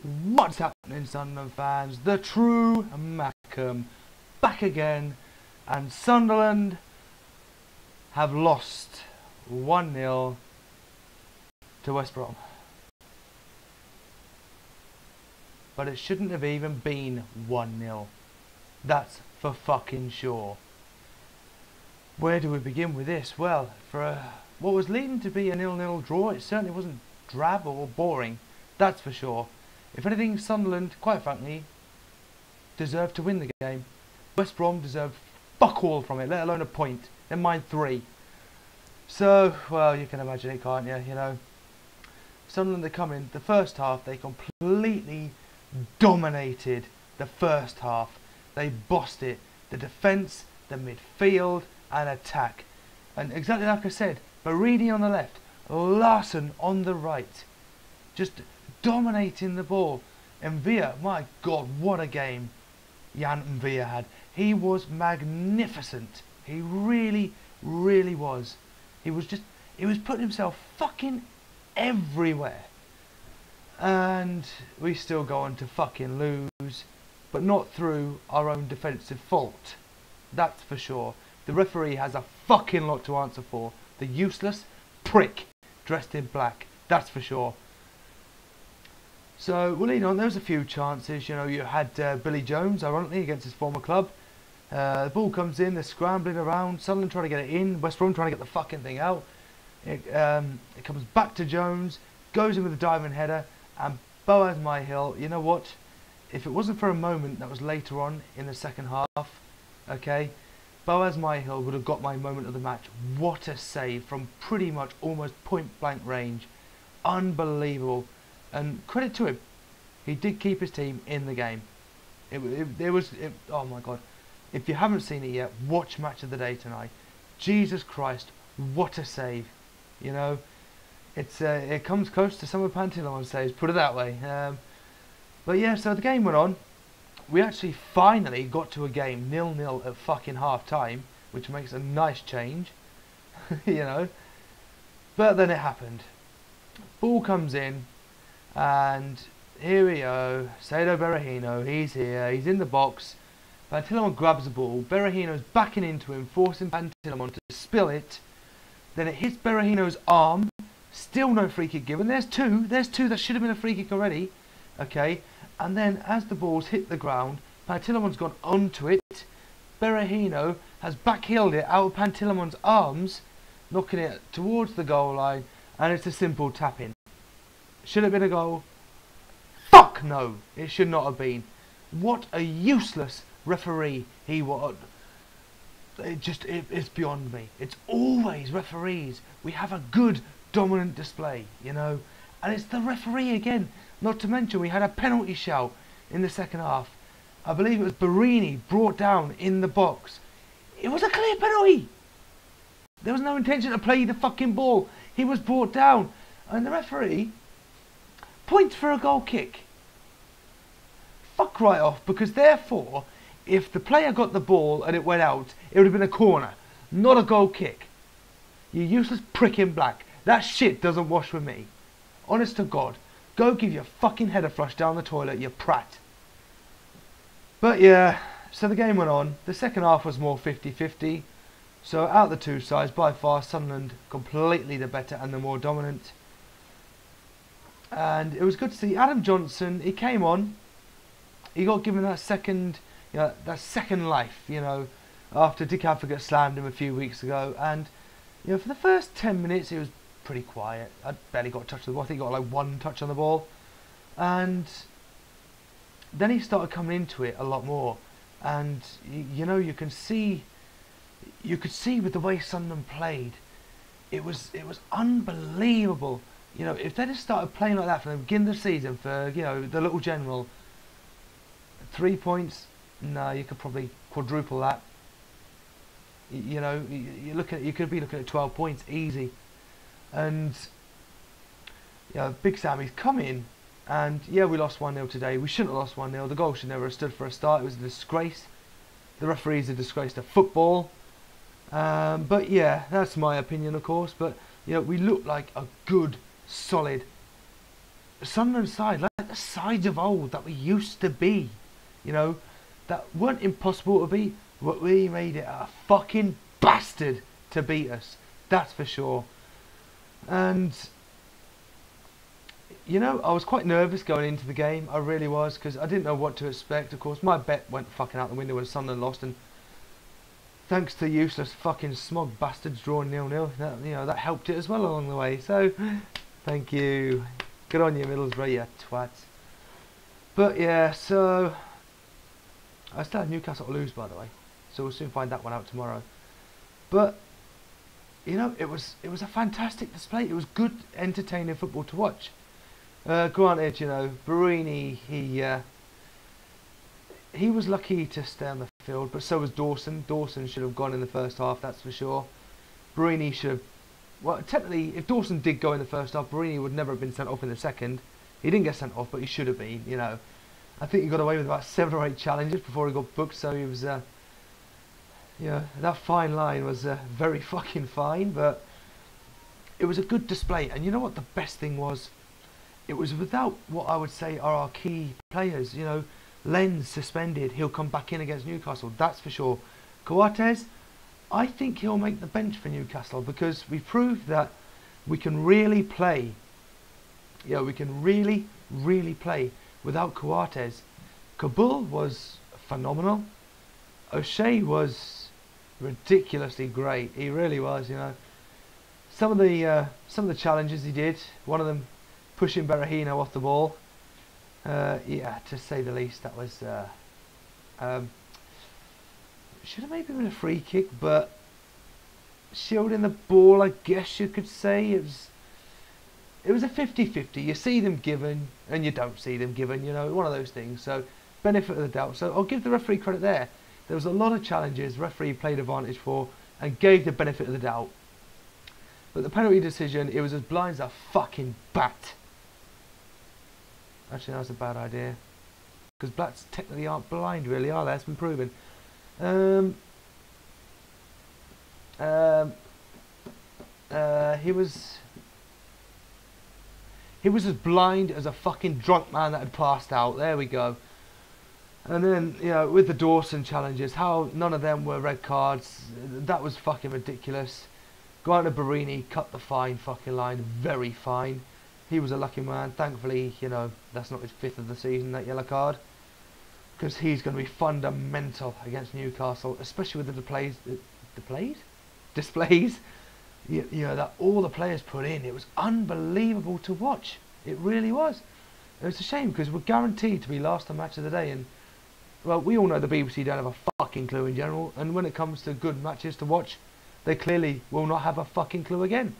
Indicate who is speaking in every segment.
Speaker 1: What's happening, Sunderland fans? The true Mackem back again, and Sunderland have lost 1-0 to West Brom. But it shouldn't have even been 1-0. That's for fucking sure. Where do we begin with this? Well, for what was leading to be a 0-0 draw, it certainly wasn't drab or boring. That's for sure. If anything, Sunderland, quite frankly, deserved to win the game. West Brom deserved fuck all from it, let alone a point. Never mind 3. So, well, you can imagine it, can't you? You know, Sunderland, they come in the first half, they completely dominated the first half. They bossed it. The defence, the midfield, and attack. And exactly like I said, Barini on the left, Larson on the right. Just dominating the ball. Envia, my God, what a game Jan Envia had. He was magnificent. He really, really was. He was putting himself fucking everywhere. And we still go on to fucking lose, but not through our own defensive fault. That's for sure. The referee has a fucking lot to answer for. The useless prick dressed in black. That's for sure. So we'll lead on. There was a few chances. You know, you had Billy Jones, ironically, against his former club. The ball comes in. They're scrambling around. Sunderland trying to get it in. West Brom trying to get the fucking thing out. It comes back to Jones. Goes in with a diving header. And Boaz Myhill, you know what? If it wasn't for a moment that was later on in the second half, okay, Boaz Myhill would have got my moment of the match. What a save from pretty much almost point blank range. Unbelievable. And credit to him, he did keep his team in the game. Oh my God. If you haven't seen it yet, watch Match of the Day tonight. Jesus Christ, what a save. You know, it comes close to some of Pantilomon's saves, put it that way. But yeah, so the game went on. We actually finally got to a game 0-0 at fucking half time, which makes a nice change. You know. But then it happened. Ball comes in. And here we go, Sado Berahino, he's here, he's in the box. Pantilimon grabs the ball, Berahino's backing into him, forcing Pantilimon to spill it. Then it hits Berahino's arm, still no free kick given. There's two that should have been a free kick already. Okay, and then as the ball's hit the ground, Pantilimon's gone onto it. Berahino has backheeled it out of Pantilimon's arms, knocking it towards the goal line, and it's a simple tap-in. Should it have been a goal? Fuck no, it should not have been. What a useless referee he was. It's beyond me. It's always referees. We have a good dominant display, you know, and it's the referee again. Not to mention we had a penalty shout in the second half. I believe it was Barini brought down in the box. It was a clear penalty. There was no intention to play the fucking ball. He was brought down, and the referee points for a goal kick. Fuck right off, because therefore, if the player got the ball and it went out, it would have been a corner, not a goal kick. You useless prick in black. That shit doesn't wash with me. Honest to God. Go give your fucking head a flush down the toilet, you prat. But yeah, so the game went on. The second half was more 50-50. So out of the two sides, by far, Sunderland completely the better and the more dominant. And it was good to see Adam Johnson. He came on. He got given that second, that second life, you know, after Dick Advocaat slammed him a few weeks ago. And you know, for the first 10 minutes, he was pretty quiet. I barely got a touch of the ball. I think he got like 1 touch on the ball, and then he started coming into it a lot more. And you know, you could see with the way Sunderland played, it was unbelievable. You know, if they just started playing like that from the beginning of the season for, you know, the little general, 3 points, no, you could probably quadruple that. You know, you could be looking at 12 points easy. And yeah, Big Sammy's come in, and yeah, we lost 1-0 today. We shouldn't have lost 1-0. The goal should never have stood for a start. It was a disgrace. The referee's a disgrace to football. But yeah, that's my opinion, of course. But you know, we look like a good, solid Sunderland side, like the sides of old that we used to be, you know, that weren't impossible to beat, but we made it a fucking bastard to beat us. That's for sure. And you know, I was quite nervous going into the game. I really was, because I didn't know what to expect. Of course, my bet went fucking out the window when Sunderland lost, and thanks to useless fucking smug bastards drawing 0-0, that, you know, that helped it as well along the way. So, thank you. Good on you, Middlesbrough, you twats. But yeah, so I still have Newcastle to lose, by the way. So we'll soon find that one out tomorrow. But you know, it was a fantastic display. It was good, entertaining football to watch. Granted, you know, Barini, he was lucky to stay on the field, but so was Dawson. Dawson should have gone in the first half, that's for sure. Barini should have... Well, technically, if Dawson did go in the first half, Barini would never have been sent off in the second. He didn't get sent off, but he should have been, you know. I think he got away with about 7 or 8 challenges before he got booked, so he was... yeah, that fine line was very fucking fine, but it was a good display. And you know what the best thing was? It was without what I would say are our key players. You know, Lenz suspended, he'll come back in against Newcastle, that's for sure. Coates, I think he'll make the bench for Newcastle, because we proved that we can really play. You know, we can really, really play without Coates. Kabul was phenomenal. O'Shea was ridiculously great. He really was, you know. Some of the challenges he did, one of them pushing Berahino off the ball. Yeah, to say the least, that was should have maybe been a free kick, but shielding the ball, I guess you could say. It was a 50-50. You see them given and you don't see them given, you know, one of those things. So benefit of the doubt. So I'll give the referee credit there. There was a lot of challenges referee played advantage for and gave the benefit of the doubt. But the penalty decision, it was as blind as a fucking bat. Actually, that was a bad idea. Because bats technically aren't blind, really, are they? It's been proven. He was as blind as a fucking drunk man that had passed out. There we go. And then, you know, with the Dawson challenges, how none of them were red cards, that was fucking ridiculous. Granted, Barini cut the fine fucking line, very fine. He was a lucky man. Thankfully, you know, that's not his 5th of the season, that yellow card. Because he's going to be fundamental against Newcastle, especially with the displays? You know, that all the players put in. It was unbelievable to watch. It really was. It was a shame, because we're guaranteed to be last on match of the day, and well, we all know the BBC don't have a fucking clue in general, and when it comes to good matches to watch, they clearly will not have a fucking clue again.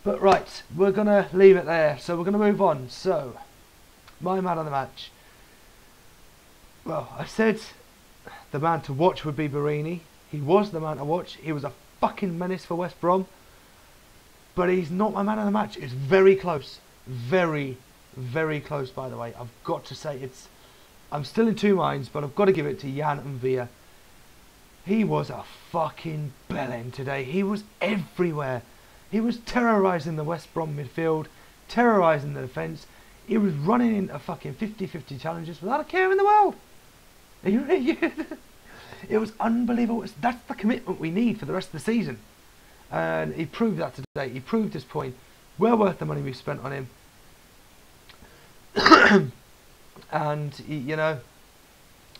Speaker 1: But right, we're going to leave it there, so we're going to move on. So, my man of the match. Well, I said the man to watch would be Barini. He was the man to watch. He was a fucking menace for West Brom. But he's not my man of the match. It's very close. Very, very close, by the way. I've got to say, I'm still in two minds, but I've got to give it to Jan Mvia. He was a fucking bellend today. He was everywhere. He was terrorising the West Brom midfield, terrorising the defence. He was running into fucking 50-50 challenges without a care in the world. It was unbelievable. That's the commitment we need for the rest of the season. And he proved that today. He proved his point. Well worth the money we've spent on him. And, you know,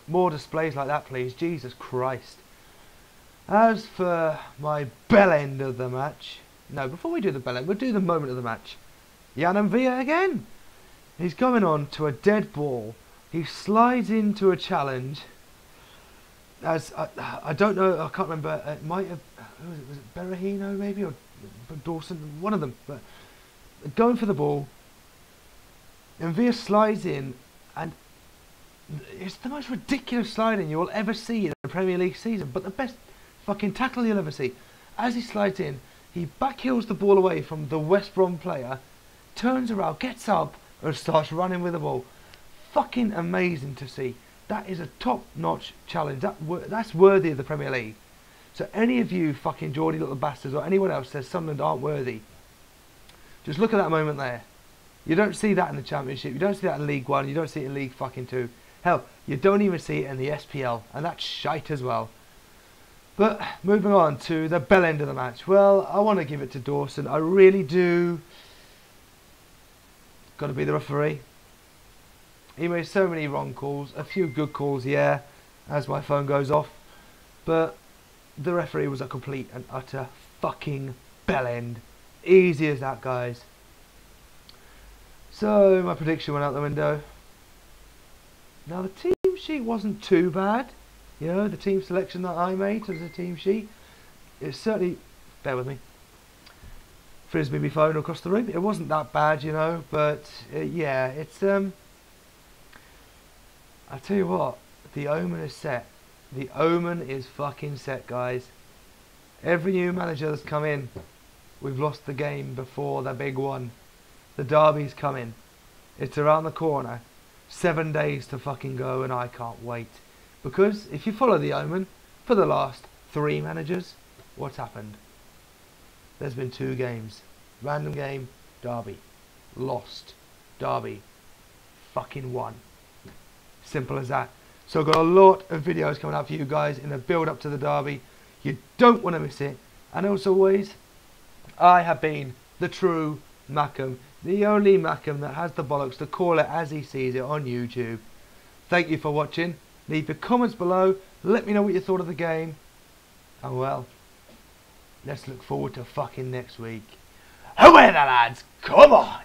Speaker 1: more displays like that, please. Jesus Christ. As for my Bellend of the match... No, before we do the Bellend, we'll do the moment of the match. Jan Mvia again. He's going on to a dead ball. He slides into a challenge. As I don't know, I can't remember. It might have... Was it Berahino maybe? Or Dawson? One of them. But going for the ball. Mvia slides in. And it's the most ridiculous sliding you will ever see in a Premier League season. But the best fucking tackle you'll ever see. As he slides in, he backheels the ball away from the West Brom player, turns around, gets up, and starts running with the ball. Fucking amazing to see. That is a top-notch challenge. That's worthy of the Premier League. So any of you fucking Geordie little bastards or anyone else says Sunderland aren't worthy, just look at that moment there. You don't see that in the Championship. You don't see that in League 1. You don't see it in League fucking 2. Hell, you don't even see it in the SPL. And that's shite as well. But moving on to the Bellend of the match. Well, I want to give it to Dawson. I really do. Got to be the referee. He made so many wrong calls. A few good calls, yeah, as my phone goes off. But the referee was a complete and utter fucking Bellend. Easy as that, guys. So my prediction went out the window. Now the team sheet wasn't too bad. You know, the team selection that I made as a team sheet. It's certainly, bear with me, frisbee me phone across the room. It wasn't that bad, you know, but yeah, it's I tell you what, the omen is set. The omen is fucking set, guys. Every new manager that's come in, we've lost the game before the big one. The derby's coming. It's around the corner. 7 days to fucking go, and I can't wait. Because if you follow the omen, for the last 3 managers, what's happened? There's been 2 games. Random game, derby. Lost. Derby. Fucking won. Simple as that. So I've got a lot of videos coming up for you guys in the build up to the derby. You don't want to miss it. And as always, I have been the true Mackem. The only Mackem that has the bollocks to call it as he sees it on YouTube. Thank you for watching. Leave your comments below. Let me know what you thought of the game. And well, let's look forward to fucking next week. Away the lads, come on!